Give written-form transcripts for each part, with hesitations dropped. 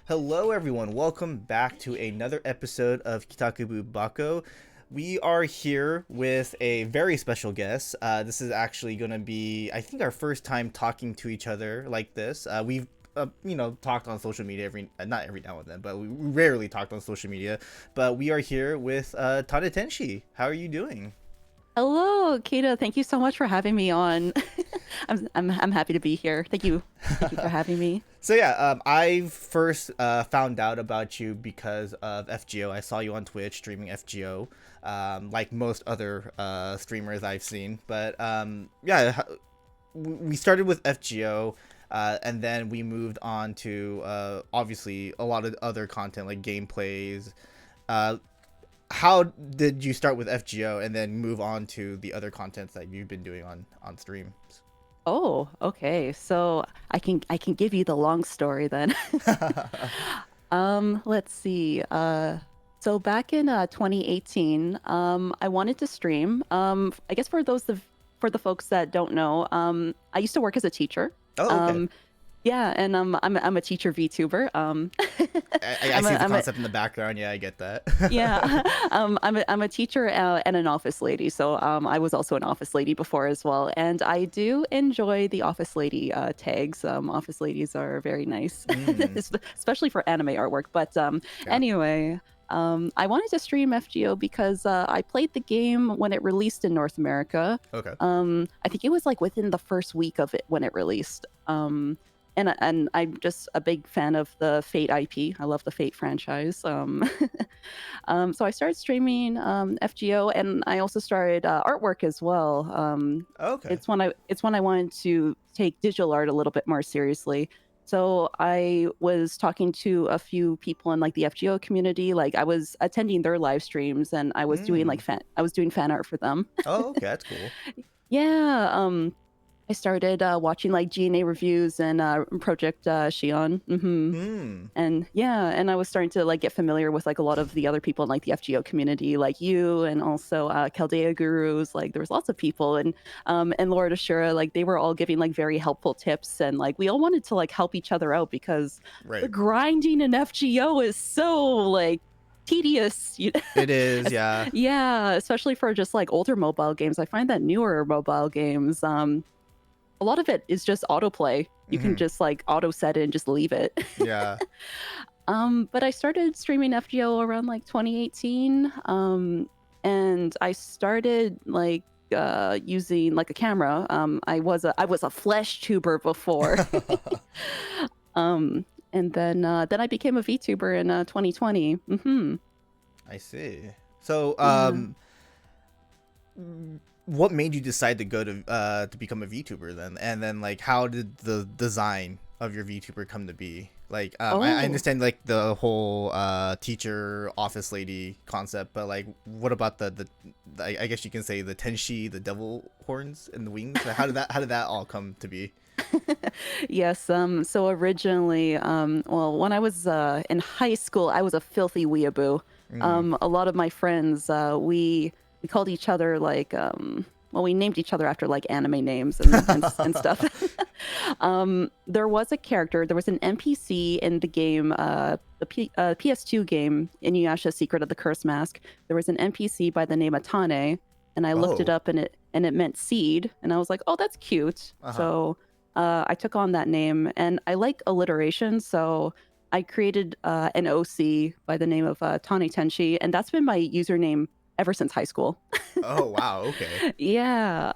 Hello, everyone. Welcome back to another episode of KITAKUBU BAKO. We are here with a very special guest. This is actually going to be, I think, our first time talking to each other like this. We've talked on social media not every now and then, but we rarely talked on social media. But we are here with Tane Tenshi. How are you doing? Hello, Kita. Thank you so much for having me on. I'm happy to be here. Thank you for having me. So yeah, I first found out about you because of FGO. I saw you on Twitch streaming FGO, like most other streamers I've seen. But we started with FGO, and then we moved on to obviously a lot of other content like gameplays. Uh, how did you start with FGO and then move on to the other contents that you've been doing on streams? Oh, okay. So I can give you the long story then. Let's see. So back in 2018, I wanted to stream. I guess for the folks that don't know, I used to work as a teacher. Oh, okay. Um, yeah, and I'm a teacher VTuber. I see the concept in the background. Yeah, I get that. Yeah, I'm a teacher and an office lady, so I was also an office lady before as well, and I do enjoy the office lady tags. Office ladies are very nice, Mm, especially for anime artwork. But yeah. anyway, I wanted to stream FGO because I played the game when it released in North America. Okay. I think it was like within the first week of it when it released. And I'm just a big fan of the Fate IP. I love the Fate franchise. So I started streaming FGO, and I also started artwork as well. Okay. It's when I wanted to take digital art a little bit more seriously. So I was talking to a few people in like the FGO community. Like I was attending their live streams, and I was doing Mm. I was doing fan art for them. Oh, okay. That's cool. Yeah. I started watching like GNA reviews and Project Shion. Hmm. And yeah, and I was starting to like get familiar with like a lot of the other people in like the FGO community, like you, and also Chaldea Gurus. Like there was lots of people, and Lord Ashura, like they were all giving like very helpful tips, and like we all wanted to like help each other out because the Right. grinding in FGO is so like tedious. It is. Es- Yeah. yeah, especially for just like older mobile games. I find that newer mobile games, a lot of it is just autoplay. You can Hmm. just like auto set it and just leave it. Yeah. But I started streaming FGO around like 2018. And I started like using like a camera. I was a flesh tuber before. And then I became a VTuber in 2020. I see. So, Yeah. what made you decide to become a VTuber then? And then like, how did the design of your VTuber come to be? Like, I Oh. understand like the whole teacher office lady concept, but like, what about I guess you can say the Tenshi, the devil horns and the wings? Like, how did that all come to be? Yes, so originally, well, when I was in high school, I was a filthy weeaboo. Mm. A lot of my friends, we called each other like, well, we named each other after like anime names and stuff. There was a character, there was an NPC in the game, PS2 game, Inuyasha Secret of the Cursed Mask. There was an NPC by the name of Tane, and I looked it Oh. up, and it meant seed, and I was like, oh, that's cute. Uh huh. So I took on that name, and I like alliteration, so I created an OC by the name of Tane Tenshi, and that's been my username ever since high school. Oh wow. Okay. Yeah.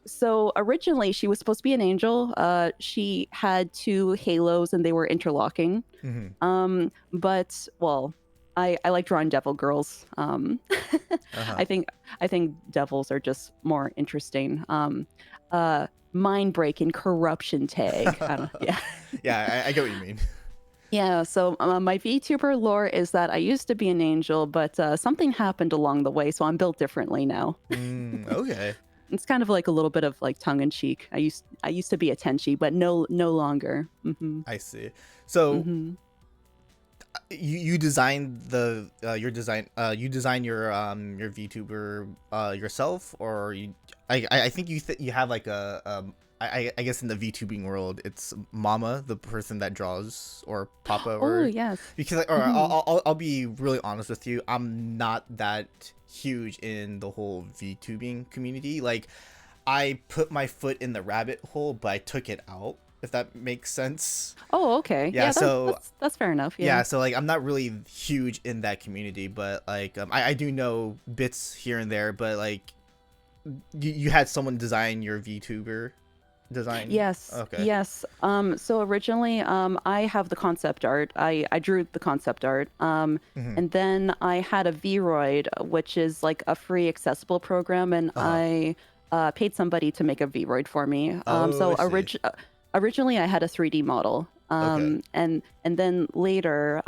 So originally she was supposed to be an angel. She had two halos and they were interlocking. Hmm. But well, I like drawing devil girls. Uh huh. I think I think devils are just more interesting. Uh, Mind break and corruption tag. I don't. Yeah. Yeah, I get what you mean. Yeah, so my VTuber lore is that I used to be an angel, but something happened along the way, so I'm built differently now. Mm, okay. It's kind of like a little bit of like tongue in cheek. I used to be a Tenshi, but no longer. I see. So Hmm. you designed you design your VTuber yourself, or you I think you have like I guess in the VTubing world, it's Mama, the person that draws, or Papa, Oh or yes. because or Hmm. I'll be really honest with you, I'm not that huge in the whole VTubing community. Like, I put my foot in the rabbit hole, but I took it out. If that makes sense. Oh, okay. Yeah. Yeah, So that's fair enough. yeah. Yeah. So like, I'm not really huge in that community, but like, I do know bits here and there. But like, you had someone design your VTuber design. Yes, Okay. yes. So originally, I have the concept art. I drew the concept art. Hmm. And then I had a Vroid, which is like a free accessible program, and Uh huh. I paid somebody to make a Vroid for me. Oh, I see. Originally I had a 3D model. Okay. And then later,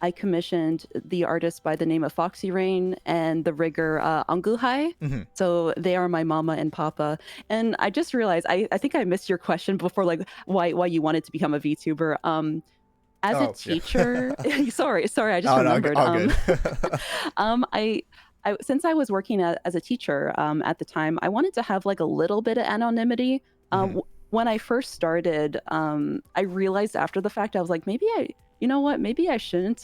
I commissioned the artist by the name of Foxy Rain and the rigger Anguhai. Hmm. So they are my mama and papa. And I just realized I think I missed your question before, like why you wanted to become a VTuber. As a Oh yeah. teacher, sorry, I just Oh no, remembered. all good. Um, I, since I was working as a teacher at the time, I wanted to have like a little bit of anonymity. Hmm. When I first started, I realized after the fact, I was like, you know what, maybe I shouldn't.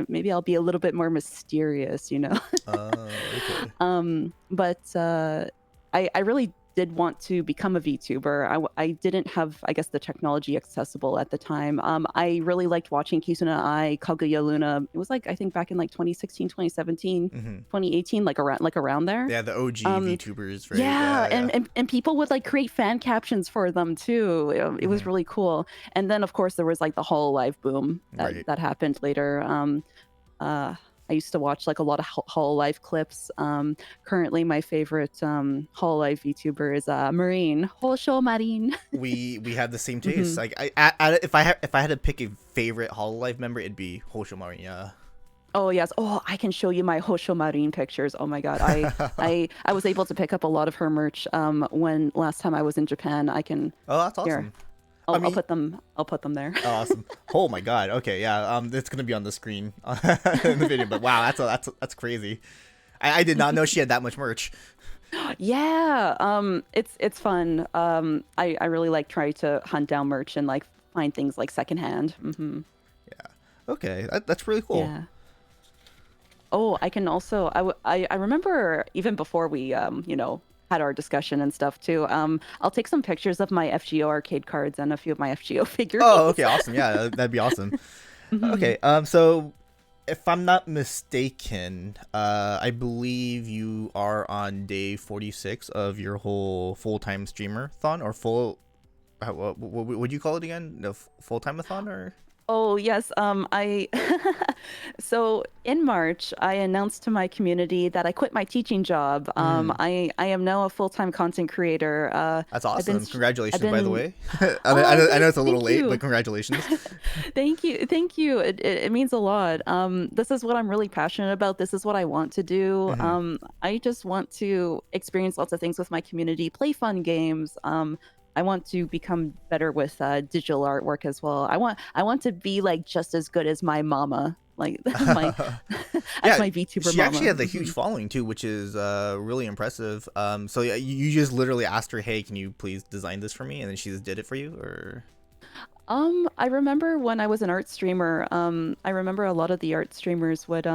Maybe I'll be a little bit more mysterious, you know. Okay. But I really did want to become a VTuber. I didn't have, I guess, the technology accessible at the time. I really liked watching Kizuna Ai, Kaguya Luna. It was like, I think back in like 2016, 2017, Hmm. 2018, like around there. Yeah, the OG Um, VTubers, right? yeah, Yeah, yeah. and people would like create fan captions for them too. It was Hmm. really cool. And then of course there was like the Hololive boom that Right. that happened later. Uh, I used to watch like a lot of Hololive clips. Currently, my favorite Hololive VTuber is Marine Hosho Marine. We have the same taste. Hmm. Like if I had to pick a favorite Hololive member, it'd be Hoshomaru. Yeah. Oh yes. Oh, I can show you my Hosho Marine pictures. Oh my God, I was able to pick up a lot of her merch when last time I was in Japan. I can Oh, that's here. awesome. I I'll mean, put them. I'll put them there. oh, awesome. Oh my god. Okay, yeah. It's gonna be on the screen in the video. But wow, that's crazy. I did not know she had that much merch. Yeah. It's fun. I really like trying to hunt down merch and like find things like secondhand. Hmm. Yeah. Okay, that's really cool. Yeah. Oh, I can also I remember even before we had our discussion and stuff too. I'll take some pictures of my FGO arcade cards and a few of my FGO Oh, figurines. okay, awesome. Yeah, that'd be awesome. Hmm. Okay. So if I'm not mistaken, I believe you are on day 46 of your whole full-time streamer-thon, or full. What would you call it again? The full-time-a-thon, or? Oh, yes. I so in March, I announced to my community that I quit my teaching job. Mm, I am now a full-time content creator. that's I've been awesome. s- I've Congratulations, by the been way. I mean, Oh, I know it's a little thank late, but you. congratulations. Thank you. It means a lot. This is what I'm really passionate about. This is what I want to do. Hmm. I just want to experience lots of things with my community, play fun games. I want to become better with digital artwork as well. I want to be like just as good as my mama, like my as Yeah, my VTuber she actually mama. has a huge Hmm. following too, which is really impressive. So yeah, you just literally asked her, "Hey, can you please design this for me?" And then she just did it for you, or? I remember when I was an art streamer. I remember a lot of the art streamers would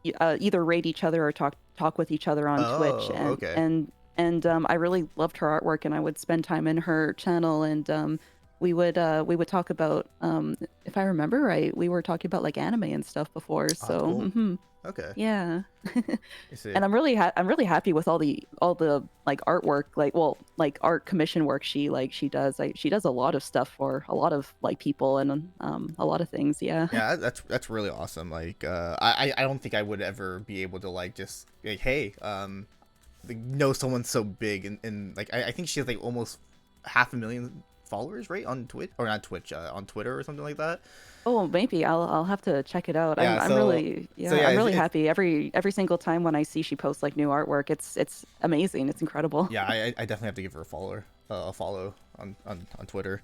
either raid each other or talk with each other on Twitch, Oh, okay. and I really loved her artwork, and I would spend time in her channel, and we would talk about if I remember right, we were talking about like anime and stuff before. Oh, that's So cool. Okay. yeah. I see. And I'm really happy with all the like artwork, like well like art commission work she does. She does a lot of stuff for a lot of like people and a lot of things. Yeah. Yeah, that's really awesome. Like, I don't think I would ever be able to like just like, hey, like, know someone so big, and like I think she has like almost 500,000 followers, right, on Twitch, or not Twitch, on Twitter or something like that. Oh, maybe I'll have to check it out. I'm Yeah. I'm really So yeah, yeah, I'm really it's happy every single time when I see she posts like new artwork. It's amazing. It's incredible. yeah, I definitely have to give her a follow on Twitter.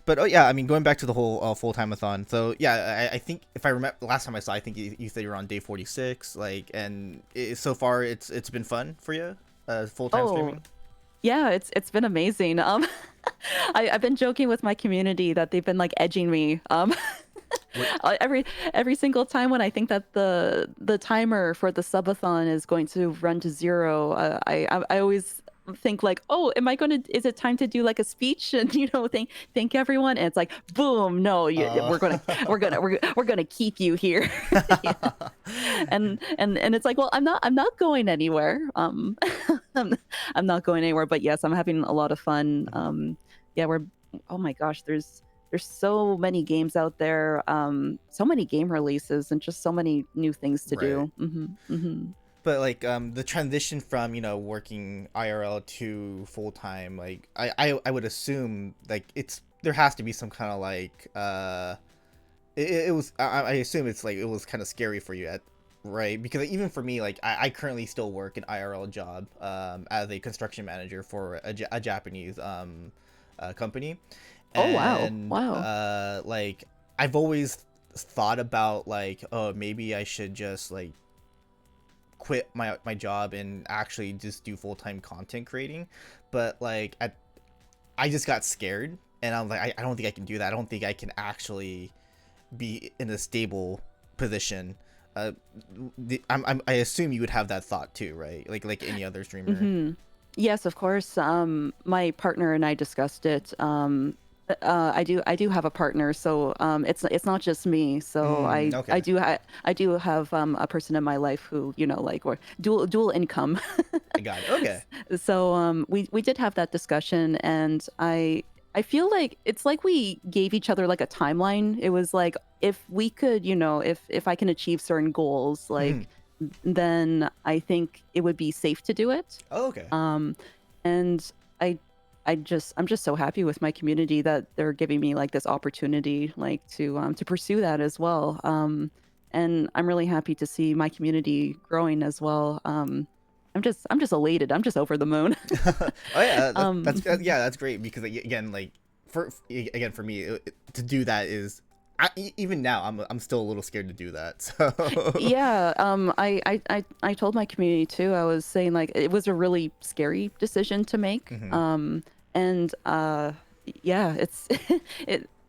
But oh yeah, I mean, going back to the whole full-time-a-thon. So yeah, I think if I remember last time I saw, I think you said you're on day 46, like, and so far it's been fun for you, full-time Oh, streaming. Yeah, it's been amazing. I've been joking with my community that they've been like edging me. What? Every single time when I think that the timer for the subathon is going to run to zero, I always think like, oh, am I going to? Is it time to do like a speech and thank everyone? And it's like, boom, no, Uh, we're gonna keep you here. Yeah. And it's like, well, I'm not going anywhere. I'm, I'm not going anywhere. But yes, I'm having a lot of fun. Yeah, we're oh my gosh, there's so many games out there, so many game releases, and just so many new things to right. do. But like the transition from working IRL to full time, like I would assume like it's there has to be some kind of like it was I assume it's like it was kind of scary for you at right because like, even for me like I currently still work an IRL job as a construction manager for a Japanese company, Oh wow, and wow. like I've always thought about like, oh, maybe I should just like quit my job and actually just do full-time content creating, but like I just got scared and I'm like I don't think I can do that. I don't think I can actually be in a stable position. uh I assume you would have that thought too, right? Like any other streamer. hmm Yes, of course. My partner and I discussed it. I do have a partner, so it's not just me. So I Okay. do have a person in my life who like or dual income. I got it. Okay. So we did have that discussion, and I feel like it's like we gave each other like a timeline. It was like if we could, if I can achieve certain goals, Mhm. like then I think it would be safe to do it. Oh, okay. Um, and I'm just so happy with my community that they're giving me like this opportunity, like to pursue that as well. And I'm really happy to see my community growing as well. I'm just elated. I'm just over the moon. Oh yeah, Mhm. yeah, that's great because like, again, like again for me to do that is even now I'm still a little scared to do that. So Yeah, I told my community too. I was saying like it was a really scary decision to make. hmm And yeah, it's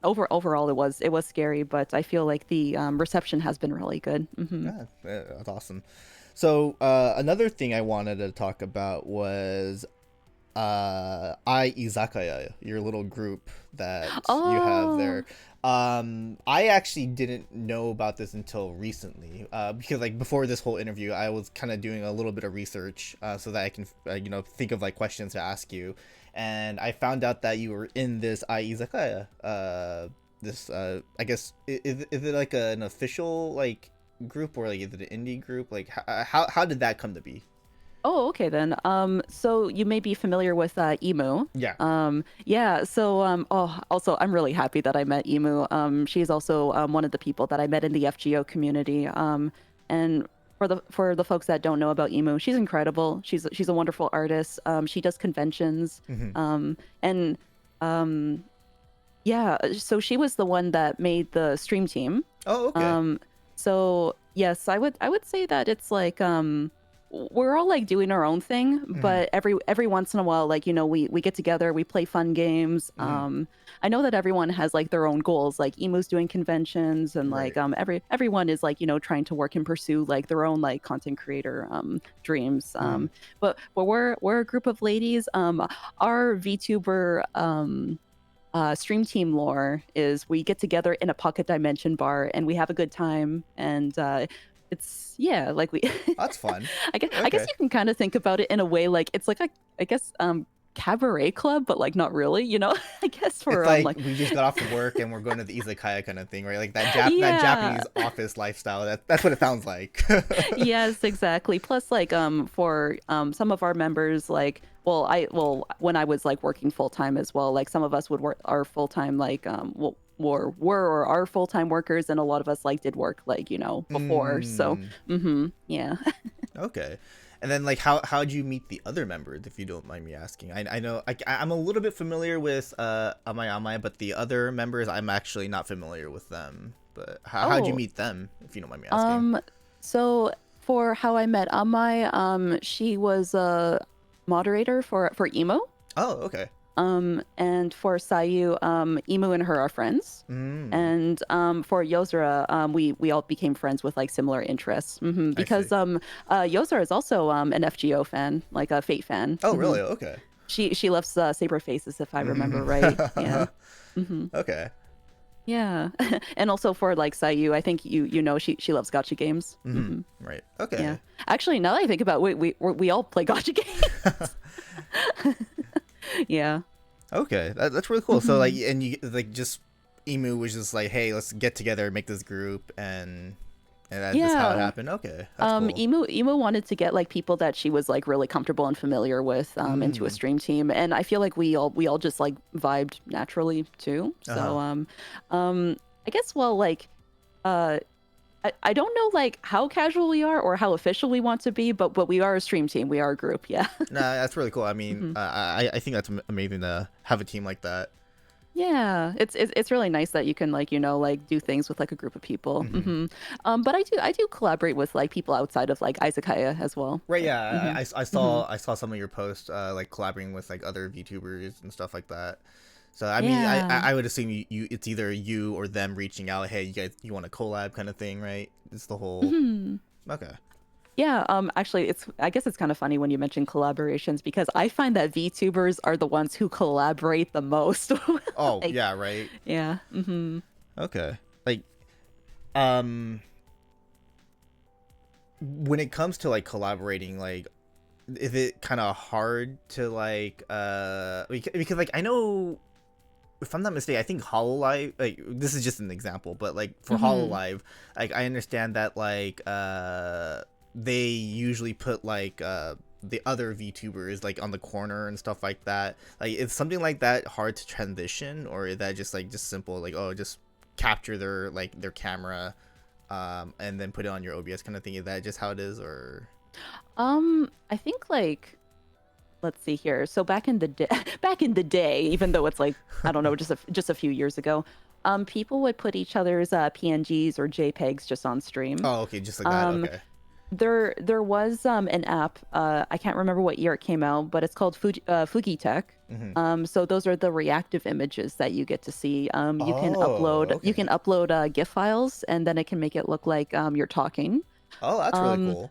overall it was scary, but I feel like the reception has been really good. yeah, yeah, that's awesome. So another thing I wanted to talk about was I Izakaya, your little group that you have Oh, there. I actually didn't know about this until recently, because like before this whole interview, I was kind of doing a little bit of research, so that I can, think of like questions to ask you, and I found out that you were in this I Izakaya. This, I guess, is it like an official like group or like is it an indie group? Like how did that come to be? oh, okay then. So you may be familiar with Emu. Yeah. Yeah. So oh, also I'm really happy that I met Emu. She's also one of the people that I met in the FGO community. And for the folks that don't know about Emu, she's incredible. She's a wonderful artist. She does conventions. hmm And yeah, so she was the one that made the stream team. Oh, okay. Um, so yes, I would say that it's like we're all like doing our own thing, hmm but every once in a while, like we get together, we play fun games. hmm I know that everyone has like their own goals. Like Emu's doing conventions, and like Right. everyone is like trying to work and pursue like their own like content creator dreams. hmm But we're a group of ladies. Our VTuber stream team lore is we get together in a pocket dimension bar and we have a good time, and it's yeah like we That's fun. I guess Okay. you can kind of think about it in a way like it's like a I guess cabaret club, but like not really, I guess It's for like like we just got off of work and we're going to the izakaya kind of thing, right? Like that yeah. Japanese office lifestyle. That's what it sounds like. Yes, exactly. Plus, like, for some of our members, like, well, when I was like working full time as well, like some of us would work our full time, like, were or are full time workers, and a lot of us like did work like before. So, mm, yeah. okay. And then like how'd you meet the other members, if you don't mind me asking? I know I'm a little bit familiar with Amai Amai, but the other members I'm actually not familiar with them. But how'd you Oh, meet them, if you don't mind me asking? um, so for how I met Amai, she was moderator for Emo. Oh, okay. And for Sayu, Emu and her are friends. Mm, And for Yozora, we all became friends with like similar interests. I Because see. Yozora is also an FGO fan, like a Fate fan. Oh, really? Okay. She loves Saber Faces, if I remember right. Yeah. hmm Okay. Yeah. And also for like Sayu, I think you know she loves gacha games. Right. Yeah. Okay. Actually, now that I think about it, we all play gacha games. Yeah. Okay. That's really cool. So like, hmm and you like just Emu was just like, hey, let's get together and make this group, and that's just how it Yeah. happened. Okay, that's cool. Emu wanted to get like people that she was like really comfortable and familiar with into a Mm. stream team, and I feel like we all just like vibed naturally too. Uh huh. So I guess well like uh I don't know like how casual we are or how official we want to be, but we are a stream team. We are a group. Yeah. Nah, that's really cool. I mean, hmm I think that's amazing to have a team like that. Yeah, it's really nice that you can like like do things with like a group of people. Hmm. But I do collaborate with like people outside of like Izakaya as well. Right. But, Yeah. I hmm saw some of your posts, like collaborating with like other VTubers and stuff like that. So I mean, Yeah. I would assume you it's either you or them reaching out. Hey, you want a collab kind of thing, right? It's the whole. hmm Okay. Yeah, actually, I guess it's kind of funny when you mention collaborations because I find that VTubers are the ones who collaborate the most. Oh Like, yeah. Right. yeah. Okay. Like um when it comes to like collaborating, like is it kind of hard to like because like I know, if I'm not mistaken, I think Hololive, like this is just an example, but like for hmm Hololive, like I understand that like they usually put like the other VTubers like on the corner and stuff like that. Like is something like that hard to transition, or is that just like just simple like, oh, just capture their camera and then put it on your OBS kind of thing? Is that just how it is, or I think like let's see here. So back in the day, back in the day, even though it's like I don't know, just a few years ago, people would put each other's PNGs or JPEGs just on stream. oh, okay, just like that, Um, okay. there was an app. I can't remember what year it came out, but it's called Fugitech. Hmm. So those are the reactive images that you get to see. You can Oh, you can okay. upload GIF files, and then it can make it look like you're talking. Oh, that's really Um, cool.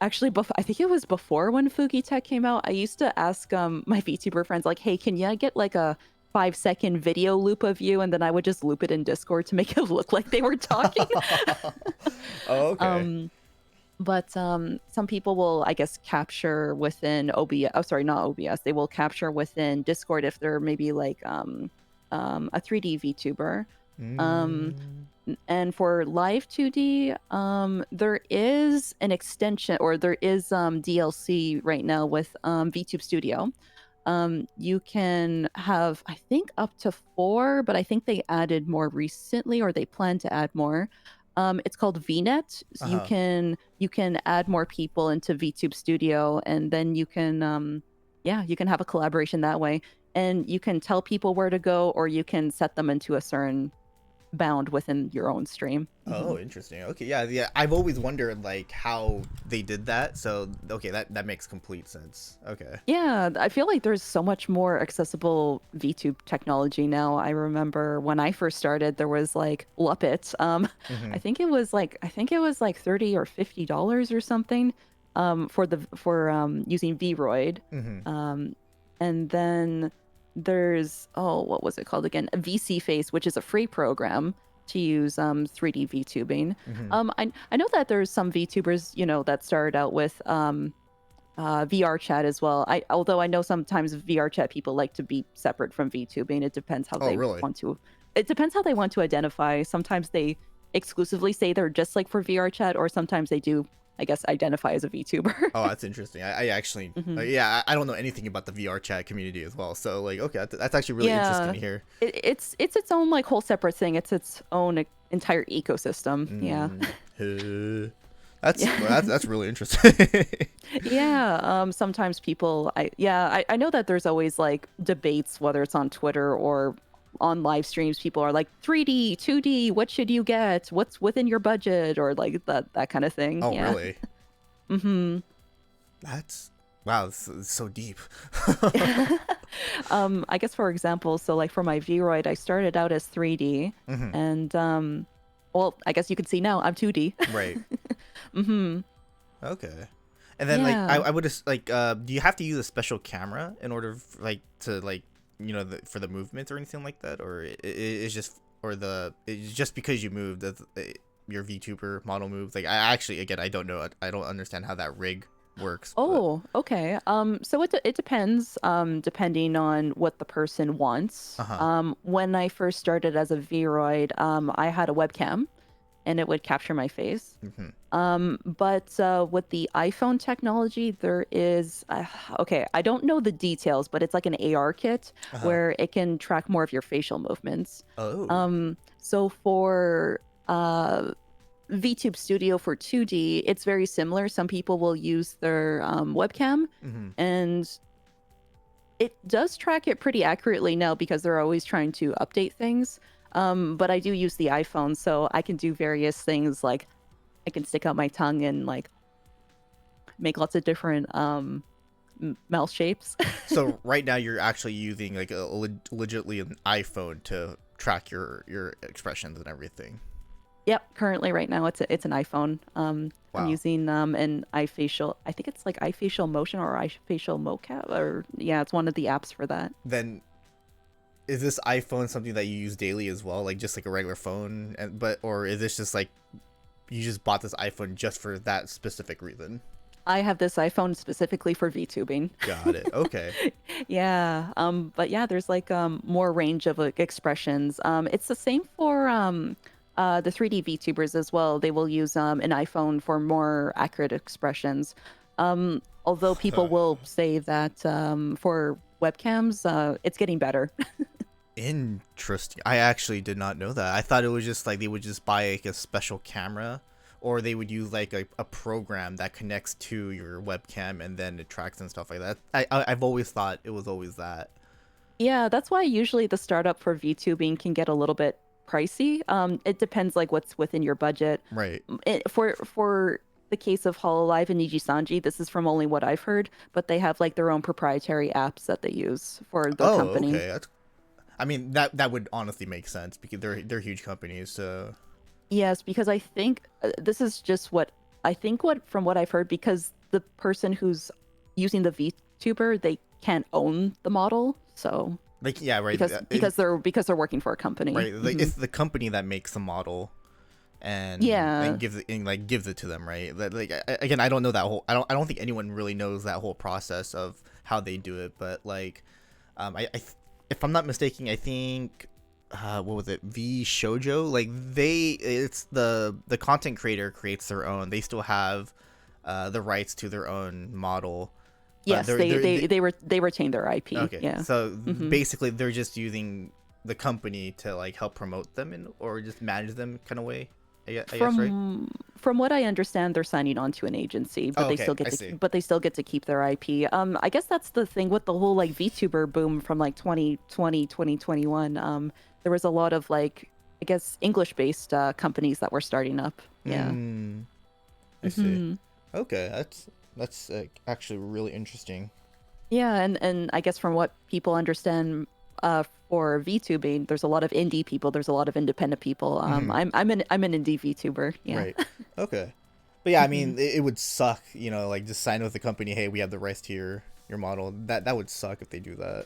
Actually, I think it was before when Fugitech came out. I used to ask my VTuber friends like, "Hey, can you get like a 5-second video loop of you?" And then I would just loop it in Discord to make it look like they were talking. Oh, okay. um, but some people will, I guess, capture within OBS. Oh, sorry, not OBS. They will capture within Discord if they're maybe like a 3D VTuber. Um, Mm. and for live 2D, there is an extension or there is DLC right now with VTube Studio. You can have, I think, up to 4, but I think they added more recently or they plan to add more. It's called VNet. So Uh-huh. you can add more people into VTube Studio, and then you can yeah, you can have a collaboration that way. And you can tell people where to go, or you can set them into a certain bound within your own stream. Oh, interesting. Okay, yeah, yeah. I've always wondered like how they did that. So, okay, that makes complete sense. Okay. Yeah, I feel like there's so much more accessible VTube technology now. I remember when I first started, there was like Luppet. Mm-hmm. I think it was like $30 or $50 or something, for using Vroid. Mm-hmm. And then there's, oh, what was it called again? A VC Face, which is a free program to use 3D VTubing. Mm-hmm. I know that there's some VTubers, that started out with VR chat as well. Although I know sometimes VR chat people like to be separate from VTubing. It depends how Oh, they really? want to. It depends how they want to identify. Sometimes they exclusively say they're just like for VR chat, or sometimes they do, I guess, identify as a VTuber. Oh, that's interesting. I actually, hmm yeah, I don't know anything about the VR chat community as well. So, like, okay, that's actually really interesting Yeah, to hear. it's its own like whole separate thing. It's its own entire ecosystem. Yeah. Mm. That's Yeah. that's really interesting. Yeah, sometimes people, I know that there's always like debates, whether it's on Twitter or on live streams. People are like 3D, 2D, what should you get? What's within your budget? Or like that kind of thing. Oh, Yeah. really? Mm-hmm. That's Wow, this is so deep. I guess for example, so like for my Vroid, I started out as 3D, Hmm. and well, I guess you can see now I'm 2D. Right. Mm-hmm. Okay. And then like Yeah. I would just like do you have to use a special camera in order like to like for the movements or anything like that, or it's just or the it's just because you moved that your VTuber model moves? Like I actually again I don't know, I don't understand how that rig works, but Oh, okay. So it depends, depending on what the person wants. uh-huh. When I first started as a Vroid, I had a webcam and it would capture my face. Hmm. But with the iPhone technology, there is okay, I don't know the details, but it's like an AR kit Uh-huh. where it can track more of your facial movements. Oh. So for VTube Studio for 2D, it's very similar. Some people will use their webcam, Hmm. and it does track it pretty accurately now because they're always trying to update things. But I do use the iPhone, so I can do various things like I can stick out my tongue and like make lots of different mouth shapes. So right now you're actually using like legitly an iPhone to track your expressions and everything. Yep, currently right now it's an iPhone. I'm Wow. using an iFacial. I think it's like iFacial Motion or iFacial Mocap, or yeah, it's one of the apps for that. Then is this iPhone something that you use daily as well, like just like a regular phone, and but or is this just like you just bought this iPhone just for that specific reason? I have this iPhone specifically for VTubing. Got it. Okay. Yeah. But yeah, there's like more range of like expressions. It's the same for the 3D VTubers as well. They will use an iPhone for more accurate expressions. Although people will say that for webcams, it's getting better. Interesting. I actually did not know that. I thought it was just like they would just buy like a special camera, or they would use like a program that connects to your webcam and then it tracks and stuff like that. I've always thought it was always that. Yeah, that's why usually the startup for VTubing can get a little bit pricey. It depends like what's within your budget. Right. For the case of Hololive and Nijisanji, this is from only what I've heard, but they have like their own proprietary apps that they use for their Oh, company. okay. That's. I mean that would honestly make sense because they're huge companies. So. Yes, because I think this is just what I think what from what I've heard, because the person who's using the VTuber, they can't own the model, so Like yeah, right. because they're working for a company. Right. Like it's the company that makes the model and Yeah. gives it and like gives it to them, right? Like again, I don't know that whole. I don't think anyone really knows that whole process of how they do it. But like, if I'm not mistaken, I think what was it? V Shoujo. Like it's the content creator creates their own. They still have the rights to their own model. But Yes, they retain their IP. okay, Yeah. so Hmm. basically they're just using the company to like help promote them and or just manage them kind of way. I guess, right? From what I understand, they're signing on to an agency, but Oh, they okay, still get I to see. but they still get to keep their IP. I guess that's the thing with the whole like VTuber boom from like 2020, 2021. There was a lot of like I guess English-based companies that were starting up. Yeah. Mm, I see. Hmm. Okay, that's actually really interesting. Yeah, and I guess from what people understand for VTubing, there's a lot of indie people, there's a lot of independent people. Hmm. I'm an indie VTuber. Yeah. Right. Okay. But yeah, I Hmm. mean, it would suck, like just sign with the company. Hey, we have the rights to your model. That would suck if they do that.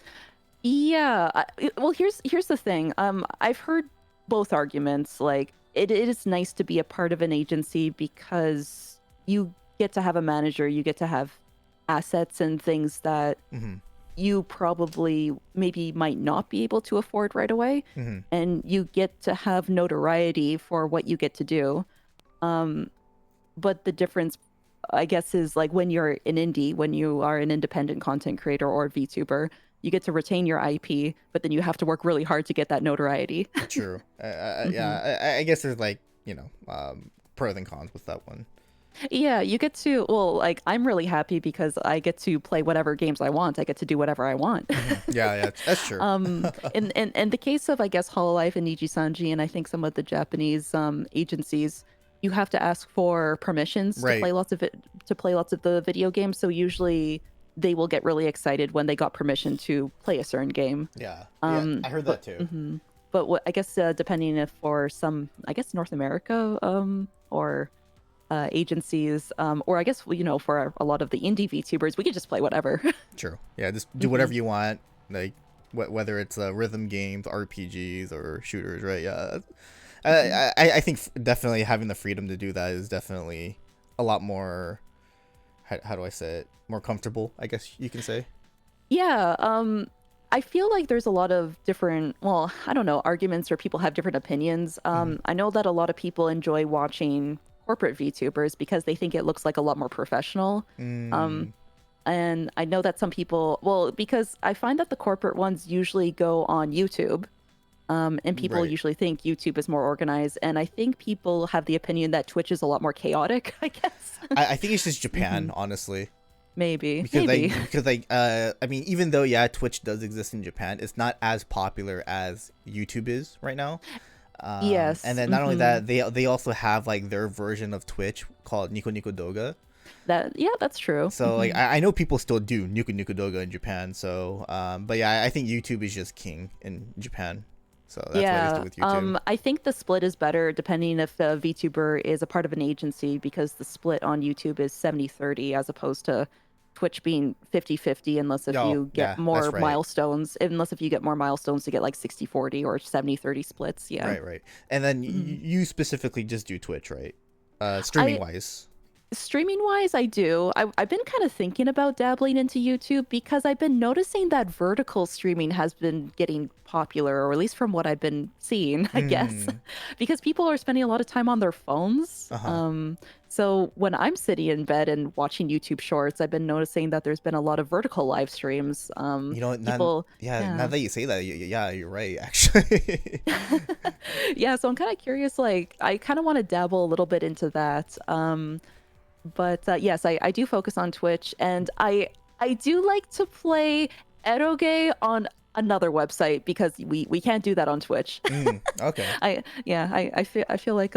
Yeah. Well, here's the thing. I've heard both arguments. Like, it is nice to be a part of an agency because you get to have a manager, you get to have assets and things that Hmm. you probably maybe might not be able to afford right away, Hmm. and you get to have notoriety for what you get to do. Um, but the difference, I guess, is like when you're an indie, when you are an independent content creator or VTuber, you get to retain your IP, but then you have to work really hard to get that notoriety. True. Hmm. Yeah. I guess there's like pros and cons with that one. Yeah, you get to, well, like, I'm really happy because I get to play whatever games I want. I get to do whatever I want. Hmm. Yeah. Yeah. That's true. In the case of, I guess, Hololive and Nijisanji, and I think some of the Japanese agencies, you have to ask for permissions to Right. play lots of it, to play lots of the video games. So usually, they will get really excited when they got permission to play a certain game. Yeah, I heard that But too. but what I guess depending if for some, I guess North America or agencies, or I guess for a lot of the indie VTubers, we could just play whatever. True. Yeah, just do whatever you want, like whether it's rhythm games, RPGs, or shooters, right? Yeah. I think definitely having the freedom to do that is definitely a lot more. How do I say it? More comfortable, I guess you can say. Yeah. I feel like there's a lot of different, well, I don't know, arguments or people have different opinions. I know that a lot of people enjoy watching corporate VTubers because they think it looks like a lot more professional. Um, and I know that some people, well, because I find that the corporate ones usually go on YouTube. And people Right. usually think YouTube is more organized. And I think people have the opinion that Twitch is a lot more chaotic, I guess. I think it's just Japan, honestly. Maybe. Because I mean, even though Twitch does exist in Japan, it's not as popular as YouTube is right now. Yes. And then not only that, they also have like their version of Twitch called Nico Nico Doga. That's true. So like I know people still do Nico Nico Doga in Japan. So but yeah, I think YouTube is just king in Japan. So that's why they stick with YouTube. I think the split is better depending if the VTuber is a part of an agency, because the split on YouTube is 70-30 as opposed to Twitch being 50-50, unless if you get more milestones, unless if you get more milestones to get like 60-40 or 70-30 splits. Yeah. Right. And then you specifically just do Twitch, right? Streaming wise. Streaming wise, I do. I've been kind of thinking about dabbling into YouTube because I've been noticing that vertical streaming has been getting popular, or at least from what I've been seeing, I guess, because people are spending a lot of time on their phones. So when I'm sitting in bed and watching YouTube shorts, I've been noticing that there's been a lot of vertical live streams. Now that you say that, yeah, you're right, actually. Yeah, so I'm kind of curious, like, I kind of want to dabble a little bit into that. But yes, I do focus on Twitch, and I do like to play eroge on another website because we can't do that on Twitch. Okay. I feel like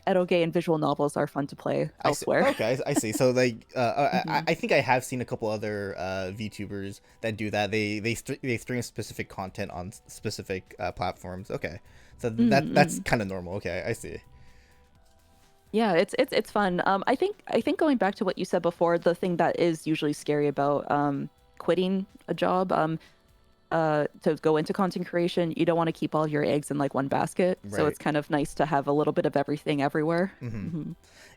eroge and visual novels are fun to play elsewhere. Okay, I see. So like I think I have seen a couple other VTubers that do that. They stream specific content on specific platforms. Okay. So that's kind of normal. Okay, I see. Yeah, it's fun. I think going back to what you said before, the thing that is usually scary about quitting a job, to go into content creation, you don't want to keep all your eggs in like one basket. Right. So it's kind of nice to have a little bit of everything everywhere.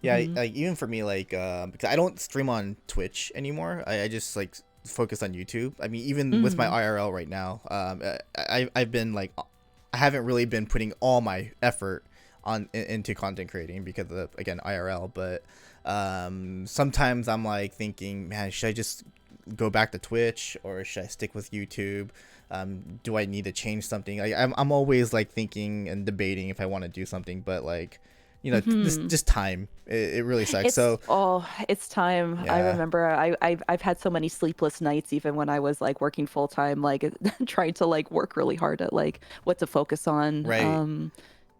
Yeah, like even for me, like because I don't stream on Twitch anymore. I just like focus on YouTube. I mean, even with my IRL right now, I've been like, I haven't really been putting all my effort into content creating because of, again, IRL. But sometimes I'm like thinking, man, should I just go back to Twitch or should I stick with YouTube? Do I need to change something? I'm always like thinking and debating if I want to do something, but like, just time. It really sucks. It's time. Yeah. I remember I've had so many sleepless nights, even when I was like working full time, like trying to like work really hard at like what to focus on. Right.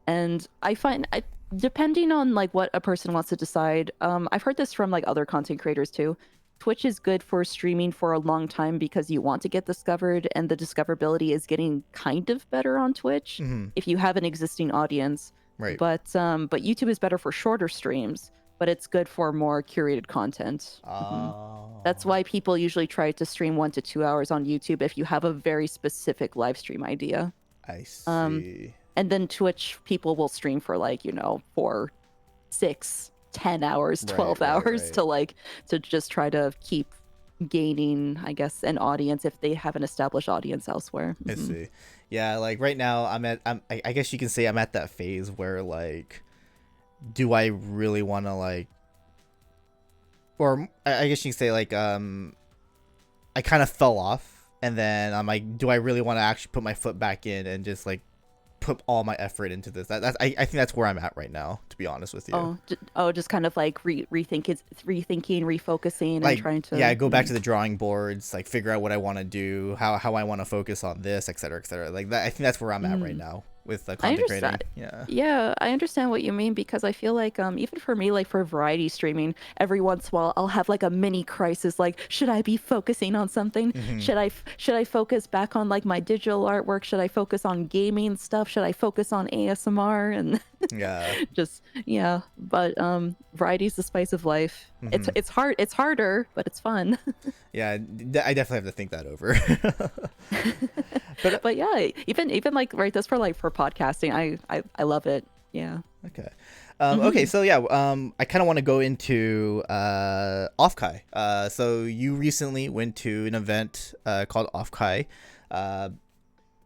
And I find, depending on like what a person wants to decide, I've heard this from like other content creators too. Twitch is good for streaming for a long time because you want to get discovered, and the discoverability is getting kind of better on Twitch if you have an existing audience. Right. But YouTube is better for shorter streams, but it's good for more curated content. That's why people usually try to stream 1 to 2 hours on YouTube if you have a very specific live stream idea. I see. And then Twitch people will stream for like, 4, 6, 10 hours, 12 hours to just try to keep gaining, I guess, an audience if they have an established audience elsewhere. I see. Yeah, like right now I guess you can say I'm at that phase where like, do I really want to like, or I guess you can say like, I kind of fell off, and then I'm like, do I really want to actually put my foot back in and just like put all my effort into this? I think that's where I'm at right now, to be honest with you. Just kind of like rethinking, refocusing, like, and trying to go back to the drawing boards, like figure out what I want to do, how I want to focus on this, etc., etc. Like that. I think that's where I'm at right now. with I content creating. understand. Yeah. Yeah, I understand what you mean because I feel like even for me, like for variety streaming, every once in a while I'll have like a mini crisis. Like, should I be focusing on something? Hmm. Should I focus back on like my digital artwork? Should I focus on gaming stuff? Should I focus on ASMR? And Yeah. just yeah. But variety is the spice of life. Hmm. It's hard. It's harder, but it's fun. Yeah. I definitely have to think that over. But But yeah, even like right, that's for like for podcasting. I love it. Yeah. okay. Okay, Hmm. so yeah, I kind of want to go into AFAI. So you recently went to an event called AFAI. Uh,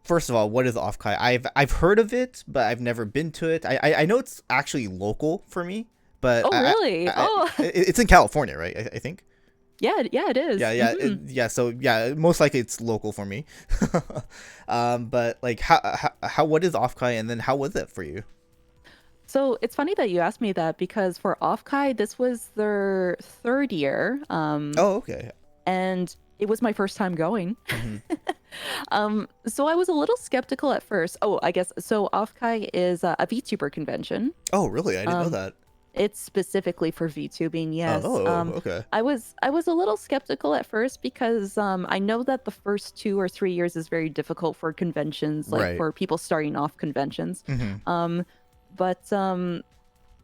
First of all, what is AFAI? I've heard of it, but I've never been to it. I know it's actually local for me, but Oh really? Oh it's in California, right? I think. yeah, yeah, it is. Yeah, yeah, Hmm. yeah. So yeah, most likely it's local for me. But like, how what is AFAI, and then how was it for you? So it's funny that you asked me that because for AFAI, this was their third year, Oh, okay. and it was my first time going. Hmm. So I was a little skeptical at first. Oh, I guess so. AFAI is a VTuber convention. Oh, really? I didn't know Um, that. it's specifically for VTubing. Yes. Oh, okay. I was a little skeptical at first because I know that the first 2 or 3 years is very difficult for conventions, like Right. for people starting off conventions. Hmm. Um, but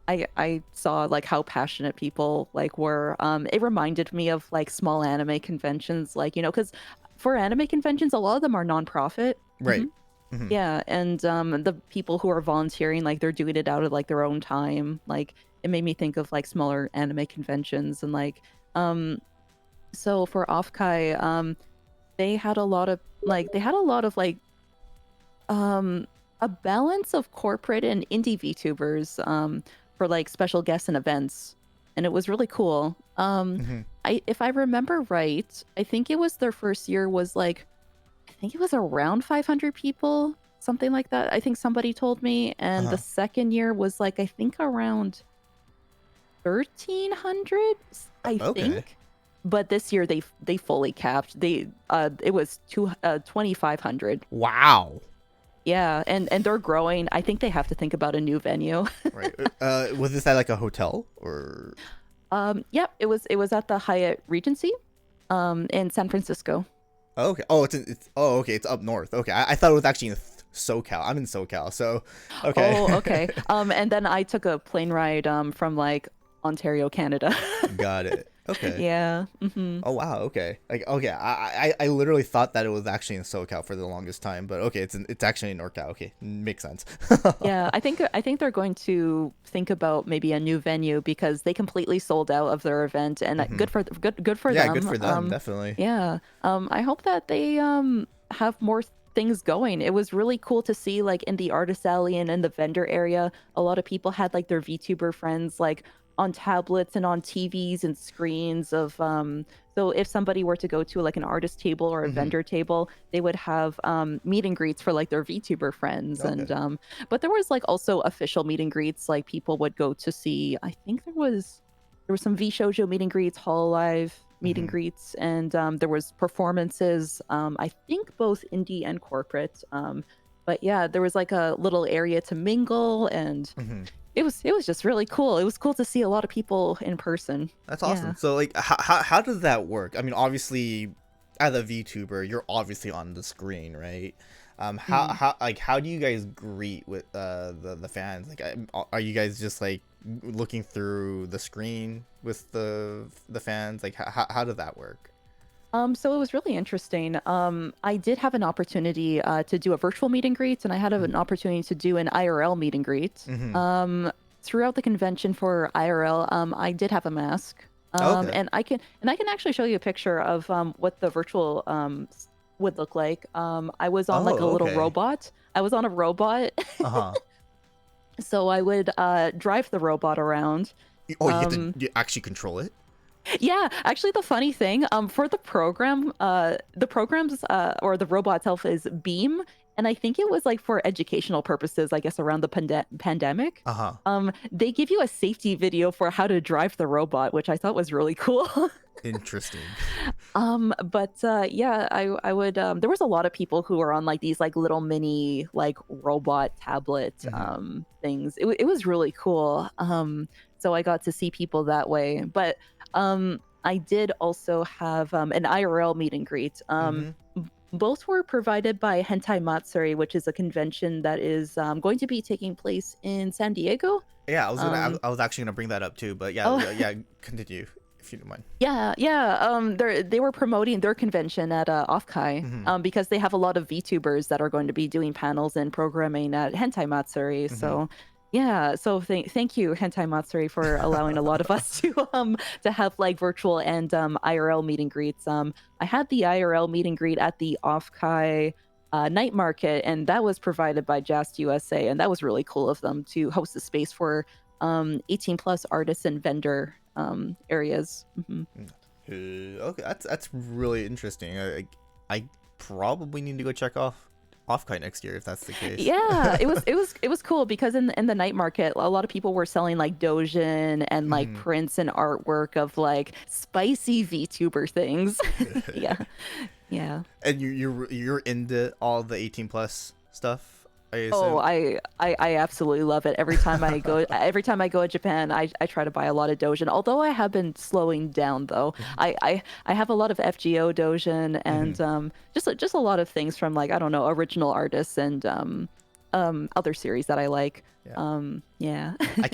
I saw like how passionate people like were. It reminded me of like small anime conventions, like because for anime conventions, a lot of them are nonprofit. Right. Hmm. Hmm. Yeah, and the people who are volunteering, like they're doing it out of like their own time. Like it made me think of like smaller anime conventions and like so for AFAI, they had a lot of like um a balance of corporate and indie VTubers for like special guests and events, and it was really cool. Hmm. I if I remember right, I think it was their first year was like I think it was around 500 people, something like that. I think somebody told me, and the Uh-huh. second year was like I think around 1300, I Okay. think. But this year they fully capped. It was 2500. Wow. Yeah, and they're growing. I think they have to think about a new venue. Right. Was this at like a hotel or? Yep, it was at the Hyatt Regency, in San Francisco. Oh, okay. Oh, it's oh, okay. It's up north. Okay. I thought it was actually in SoCal. I'm in SoCal, so okay. Oh, okay. And then I took a plane ride from like Ontario, Canada. Got it. Okay. Yeah. Hmm. Oh wow. Okay. Like okay. I literally thought that it was actually in SoCal for the longest time, but okay. It's actually in NorCal. Okay, makes sense. Yeah, I think they're going to think about maybe a new venue because they completely sold out of their event, and Hmm. good for Yeah, good them. for them. Definitely. Yeah. I hope that they have more things going. It was really cool to see like in the artist alley and in the vendor area, a lot of people had like their VTuber friends like on tablets and on TVs and screens of so if somebody were to go to like an artist table or a Hmm. vendor table, they would have meet and greets for like their VTuber friends. Okay. And but there was like also official meet and greets, like people would go to see. I think there was some V Shoujo meet and greets, Hololive meet and Hmm. greets, and there was performances. I think both indie and corporate. But yeah, there was like a little area to mingle, and Hmm. it was just really cool. It was cool to see a lot of people in person. That's Yeah. awesome. So like, how does that work? I mean, obviously, as a VTuber, you're obviously on the screen, right? Mm. How do you guys greet with the fans? Like, are you guys just like looking through the screen with the fans? Like, how does that work? So it was really interesting. I did have an opportunity to do a virtual meet and greet, and I had an opportunity to do an IRL meet and greet. Mm-hmm. Throughout the convention for IRL, I did have a mask, Okay. and I can actually show you a picture of what the virtual would look like. I was on like a Oh, little okay. robot. I was on a robot, Uh-huh. so I would drive the robot around. Oh, you have to Um, you actually control it? Yeah, actually, the funny thing, for the programs, or the robot itself is Beam, and I think it was like for educational purposes, I guess around the pandemic. Uh-huh. They give you a safety video for how to drive the robot, which I thought was really cool. Interesting. Yeah, I would there was a lot of people who were on like these like little mini like robot tablet Hmm. things. It was really cool. So I got to see people that way. But I did also have an IRL meet and greet. Hmm. Both were provided by Hentai Matsuri, which is a convention that is going to be taking place in San Diego. Yeah, Um, I was actually gonna bring that up too, but yeah, oh, yeah, continue if you don't mind. yeah. They were promoting their convention at AFAI Hmm. because they have a lot of VTubers that are going to be doing panels and programming at Hentai Matsuri. Hmm. So, yeah. So thank you, Hentai Matsuri, for allowing a lot of us to have like virtual and IRL meet and greets. I had the IRL meet and greet at the AFAI night market, and that was provided by Just USA, and that was really cool of them to host a space for 18 plus artists and vendor areas. Okay, that's really interesting. I probably need to go check off kite next year if that's the case. Yeah, it was cool because in the night market, a lot of people were selling like dojin and like Hmm. prints and artwork of like spicy VTuber things. Yeah, yeah. And you're into all the 18 plus stuff, I Oh, assume. I absolutely love it. Every time I go to Japan, I try to buy a lot of dojin. Although I have been slowing down though. I have a lot of FGO dojin Hmm. and just a lot of things from like I don't know original artists and other series that I like. Yeah. Yeah.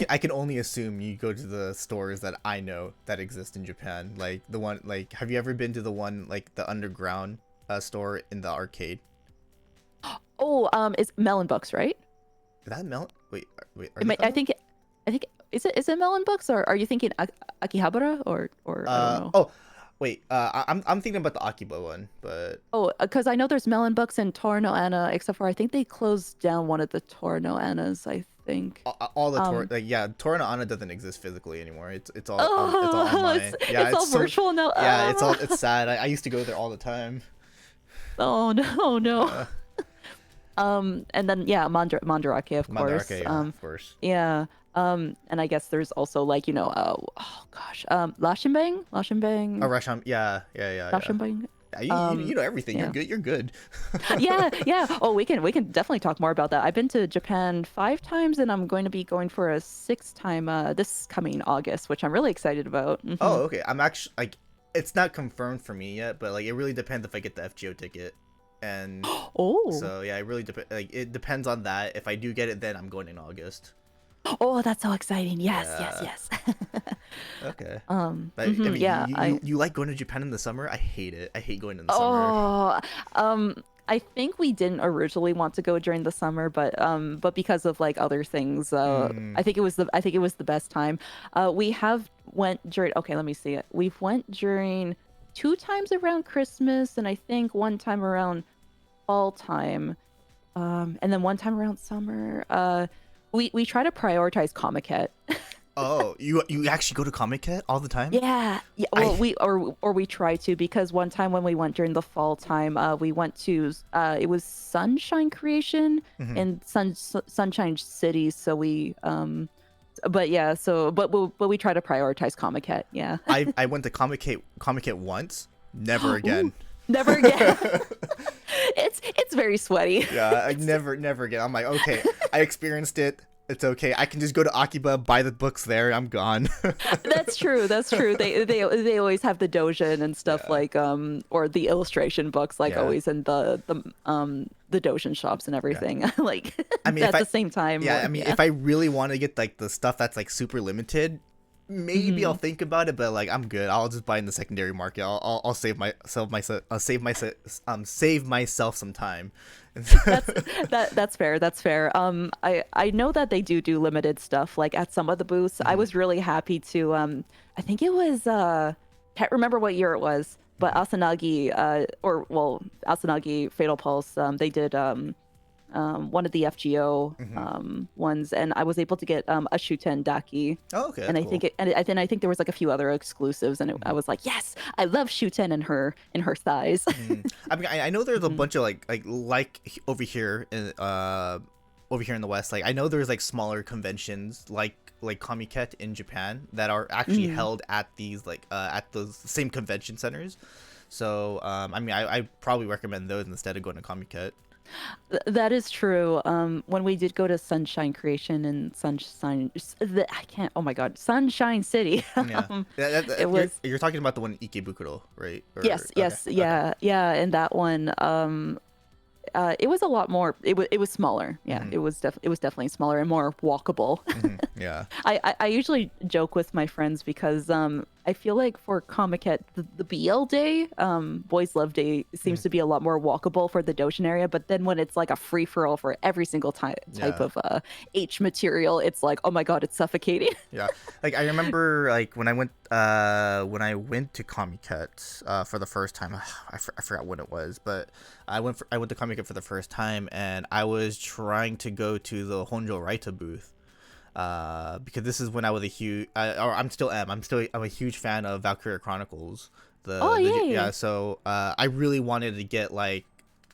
I can only assume you go to the stores that I know that exist in Japan. Like the one like have you ever been to the one like the underground store in the arcade? Oh, it's Melon Books, right? Is that Mel? Wait, are It you might, I talking think I think is it Melon Books or are you thinking Akihabara or I don't know. oh, wait, I'm thinking about the Akiba one, but Oh, because I know there's Melon Books and Torno Anna, except for I think they closed down one of the Torno Annas, I think. all the Um, like yeah, Torana Anna doesn't exist physically anymore. It's all oh, online. Yeah, it's all virtual now. yeah, it's sad. I used to go there all the time. Oh no, oh, no. Uh, And then yeah, Mandarake, of course. Mandarake, yeah, of course. Yeah. And I guess there's also like, oh gosh, Oh, Lashinbang, Rasham, yeah. Lashinbang. Yeah, Um, you know everything. You're yeah. good. You're good. Yeah. Oh, we can definitely talk more about that. I've been to Japan 5 times, and I'm going to be going for a sixth time this coming August, which I'm really excited about. Oh, okay. I'm actually like, it's not confirmed for me yet, but like it really depends if I get the FGO ticket, and Oh, so yeah, it really depends. Like it depends on that. If I do get it, then I'm going in August. oh, that's so exciting! Yes, yes, Yeah. yes. Okay. But I mean, Yeah, you like going to Japan in the summer? I hate it. I hate going in the summer. Oh, I think we didn't originally want to go during the summer, but because of like other things, Mm. I think it was the best time. We have went during. Okay, let me see it. We've went during 2 times around Christmas, and I think one time around fall time, and then one time around summer. We try to prioritize Comiket. Oh, you actually go to Comic Con all the time? Yeah, yeah. Well, I we try to because one time when we went during the fall time, we went to it was Sunshine Creation Mhm. in Sunshine City. So we but yeah, but we try to prioritize Comic Cat. Yeah. I went to Comic Con once. Never Ooh, again. never again. It's very sweaty. Yeah, I never again. I'm like, okay, I experienced it. It's okay. I can just go to Akiba, buy the books there. I'm gone. That's true. That's true. They always have the dojin and stuff Yeah. like or the illustration books like Yeah. always in the dojin shops and Yeah. everything like I mean, at the same time. yeah, or- I mean, yeah. if I really want to get like the stuff that's like super limited, maybe I'll Mhm. think about it. But like, I'm good. I'll just buy in the secondary market. I'll save myself some time. That's fair. That's fair. I know that they do limited stuff like at some of the booths. I Mhm. was really happy to I think it was can't remember what year it was, but Mhm. Asanagi Asanagi Fatal Pulse they did one of the FGO Mhm. ones, and I was able to get a Shuten Daki. Oh, okay, And that's I think cool. I think there was like a few other exclusives, and I Mhm. was like, yes, I love Shuten and her thighs. Mhm. I mean, I know there's a Mhm. bunch of over here in the West. Like, I know there's like smaller conventions like like comiket in Japan that are actually held at these like at those same convention centers. So I mean, I probably recommend those instead of going to comiket. That is true. When we did go to Sunshine Creation and I can't. Oh my God, Sunshine City. Yeah, It was you're talking about the one in Ikebukuro, right? Or yes, okay, yes, okay. yeah, yeah. And that one, it was a lot more. It was smaller. Yeah, Hmm. it was definitely smaller and more walkable. Hmm. Yeah. I usually joke with my friends because I feel like for Comiket the BL day, Boys Love Day seems Mhm. to be a lot more walkable for the Doshin area, but then when it's like a free for all for every single type Yeah. of H material, it's like, oh my God, it's suffocating. Yeah, like I remember, like when I went to Comiket for the first time. I forgot when it was, but I went to Comiket for the first time, and I was trying to go to the Honjo Raita booth, because this is when I was a huge, or I'm still am, I'm a huge fan of Valkyria Chronicles. Oh Yeah, yay! so I really wanted to get like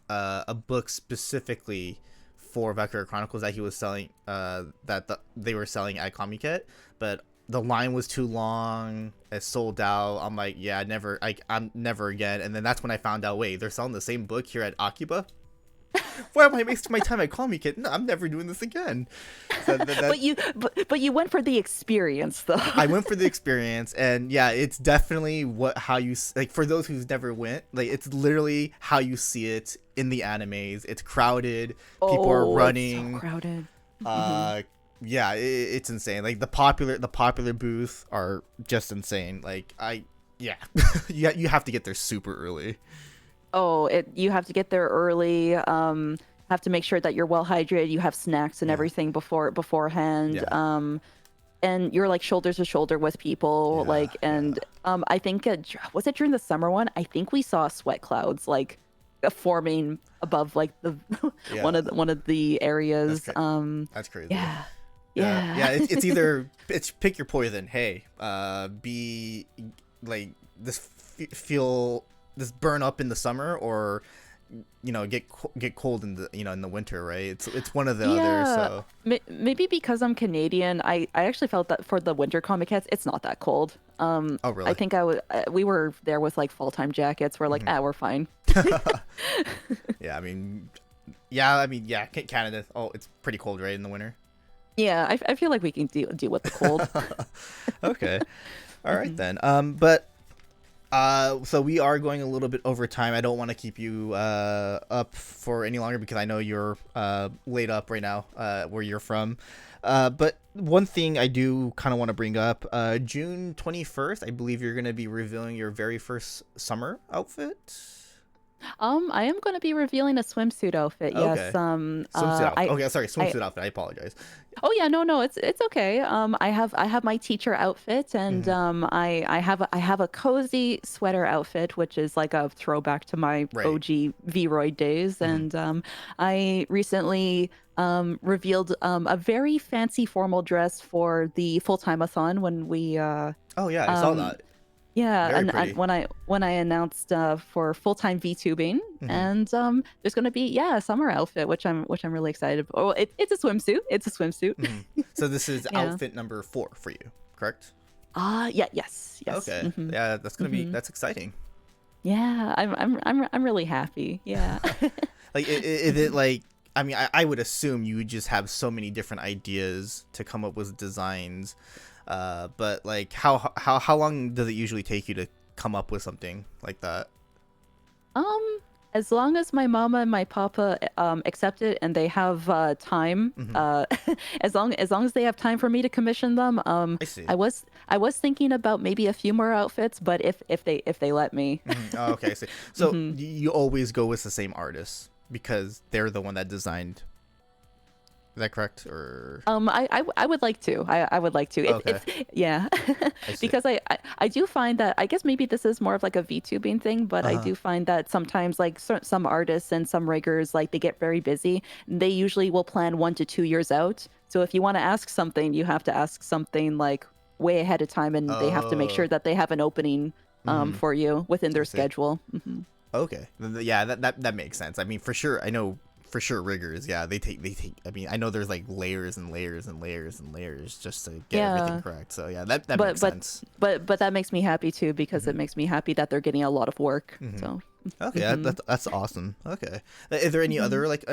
a book specifically for Valkyria Chronicles that he was selling, they were selling at Comiket, but the line was too long. It sold out. I'm like, yeah, I'm never again. And then that's when I found out, wait, they're selling the same book here at Akiba. Why am I wasting my time at Comiket? No, I'm never doing this again. So But you went for the experience though. I went for the experience, and yeah, it's definitely how you like, for those who's never went, like it's literally how you see it in the animes. It's crowded, people are Oh, it's so running. crowded. Hmm. Uh, yeah, it's insane. Like the popular booths are just insane. Like yeah, you have to get there super early. Oh, you have to get there early. Have to make sure that you're well hydrated. You have snacks and Yeah, everything beforehand. yeah, And you're like shoulder to shoulder with people. yeah, Like, yeah, and I think was it during the summer one? I think we saw sweat clouds like forming above like the yeah. one of the That's areas. that's crazy. Yeah, Yeah, yeah. yeah. It's either it's pick your poison. Hey, be like feel this burn up in the summer, or get cold in the in the winter, right? It's one of the other. Yeah, So maybe because I'm Canadian, I actually felt that for the winter comic cats, it's not that cold. oh I really? think we were there with like full-time jackets. We're like, Hmm. we're fine. Yeah, yeah. Canada. Oh, it's pretty cold, right, in the winter. Yeah, I feel like we can deal with the cold. Okay, all right Hmm. then. But so we are going a little bit over time. I don't want to keep you up for any longer because I know you're laid up right now where you're from. But one thing I do kind of want to bring up, June 21st, I believe you're going to be revealing your very first summer outfit. I am going to be revealing a swimsuit outfit. Yes. Okay. Swimsuit outfit. I Okay, sorry, I swimsuit outfit. I apologize. Oh yeah, no, it's okay. I have my teacher outfit, and Hmm. I have a cozy sweater outfit, which is like a throwback to my Right. OG V-Roy days. Hmm. And I recently revealed a very fancy formal dress for the full-time-a-thon when we Oh yeah, I saw um that. yeah, Very and pretty. when I announced for full-time VTubing, Hmm. and there's gonna be a summer outfit, which I'm really excited. Oh, it's a swimsuit. It's a swimsuit. Hmm. So this is Yeah. outfit number 4 for you, correct? Yeah, yes. Okay. Mm-hmm. Yeah, Mm-hmm. that's exciting. Yeah, I'm really happy. Yeah. Like, is it like? I mean, I would assume you would just have so many different ideas to come up with designs. But like, how long does it usually take you to come up with something like that? Um, as long as my mama and my papa accept it and they have time, Hmm. as long as they have time for me to commission them, I see. I was thinking about maybe a few more outfits, but if they let me. Hmm. Oh, okay, I see. So Hmm. you always go with the same artist because they're the one that designed. Is that correct? Or I would like to. I would like to. okay, If yeah, I see. because I do find that I guess maybe this is more of like a VTubing thing, but Uh I huh. do find that sometimes like some artists and some riggers like they get very busy. They usually will plan 1 to 2 years out. So if you want to ask something, you have to ask something like way ahead of time, and they have to make sure Oh. that they have an opening Hmm. for you within I their see. schedule. Hmm. Okay. Yeah, that makes sense. I mean, for sure, I know for sure riggers. Yeah, they take. I mean, I know there's like layers and layers and layers and layers just to get everything Yeah. correct. So yeah, that But makes but sense. but that makes me happy too, because Hmm. it makes me happy that they're getting a lot of work. Hmm. So. Okay, Hmm. that's awesome. Okay, is there any Hmm. other like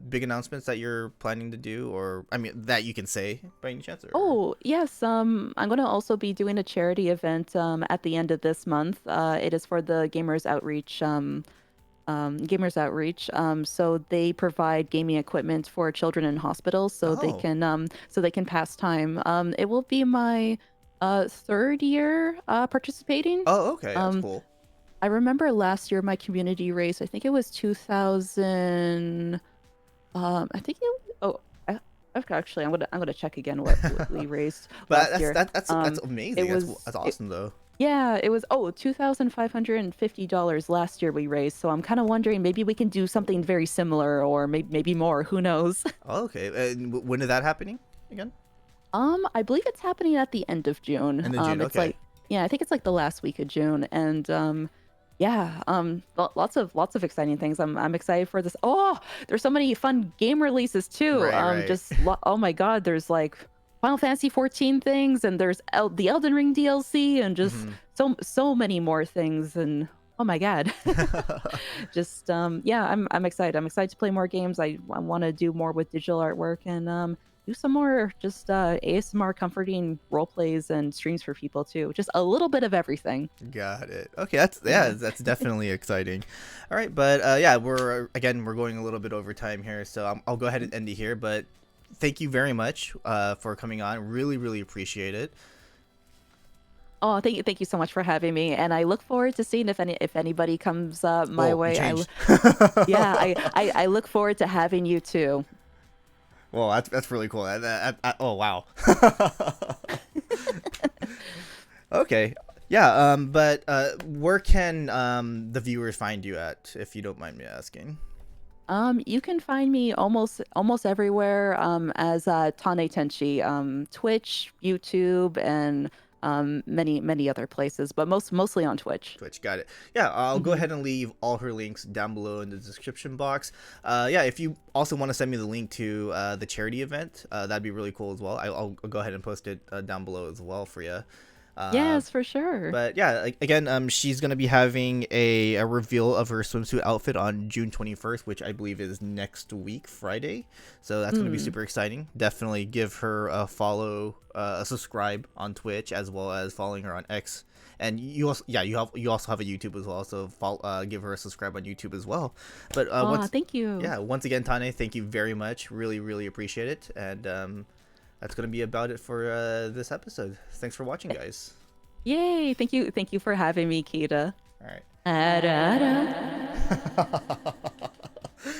big announcements that you're planning to do, or I mean that you can say by any chance? Or Oh, yes. I'm going to also be doing a charity event at the end of this month. It is for the Gamers Outreach. So they provide gaming equipment for children in hospitals, oh so they can pass time. It will be my third year participating. oh okay, that's Um, cool. I remember last year my community race. I think it was 2000. I think it. Oh, okay. Actually, I'm gonna check again what we raised But last year. that's It amazing. was That's it, awesome though. yeah, it was $2,550 last year we raised. So I'm kind of wondering maybe we can do something very similar, or maybe more. Who knows? Oh, okay, and when is that happening again? I believe it's happening at the end of June. End of June. It's Okay. like, yeah, I think it's like the last week of June, and yeah, lots of exciting things. I'm excited for this. Oh, there's so many fun game releases too. Right, right. Oh my God, there's like Final Fantasy 14 things, and there's the Elden Ring DLC, and just Hmm. so many more things. And oh my God, just yeah, I'm excited. I'm excited to play more games. I want to do more with digital artwork, and do some more just ASMR comforting role plays and streams for people too. Just a little bit of everything. Got it. Okay, that's yeah, Yeah. that's definitely exciting. All right, but yeah, we're going a little bit over time here, so I'll go ahead and end it here. But thank you very much for coming on. Really appreciate it. Oh, thank you so much for having me, and I look forward to seeing if anybody comes my Oh, you way. changed. Yeah, I look forward to having you too. Well, that's really cool. Oh wow. Okay. Yeah. But where can the viewers find you at, if you don't mind me asking? You can find me almost everywhere as Tane Tenshi, Twitch, YouTube, and many other places, but mostly on Twitch. Twitch, got it. Yeah, I'll go Hmm. ahead and leave all her links down below in the description box. Yeah, if you also want to send me the link to the charity event, that'd be really cool as well. I'll go ahead and post it down below as well for you. Uh, Yes, for sure. but yeah, again, she's gonna be having a reveal of her swimsuit outfit on June 21st, which I believe is next week, Friday. So that's gonna be Mm. super exciting. Definitely give her a follow, a subscribe on Twitch, as well as following her on X. And you also, yeah, you also have a YouTube as well, so give her a subscribe on YouTube as well. But Thank you. yeah, once again, Tane, thank you very much. Really appreciate it. And that's gonna be about it for this episode. Thanks for watching, guys. Yay! Thank you for having me, Kita. All right. Ara. All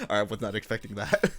right, I was not expecting that.